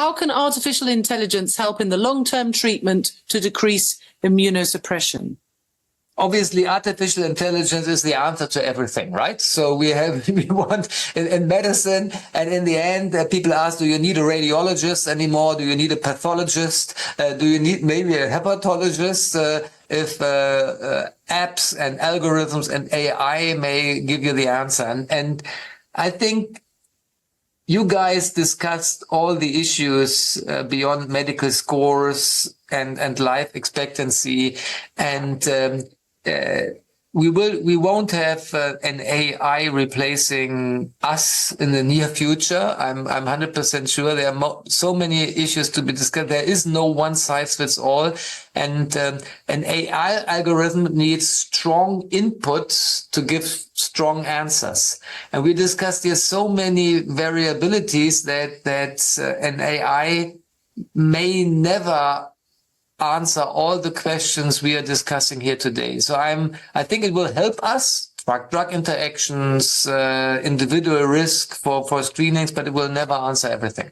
How can artificial intelligence help in the long-term treatment to decrease immunosuppression? Obviously, artificial intelligence is the answer to everything, right? So we want in medicine, and in the end, people ask, do you need a radiologist anymore? Do you need a pathologist? Do you need maybe a hepatologist? If apps and algorithms and AI may give you the answer. And I think you guys discussed all the issues beyond medical scores and life expectancy, and we won't have an AI replacing us in the near future. I'm 100% sure. There are so many issues to be discussed. There is no one size fits all, and an AI algorithm needs strong inputs to give strong answers. And we discussed here so many variabilities that an AI may never answer all the questions we are discussing here today. So I think it will help us drug interactions, individual risk for screenings, but it will never answer everything.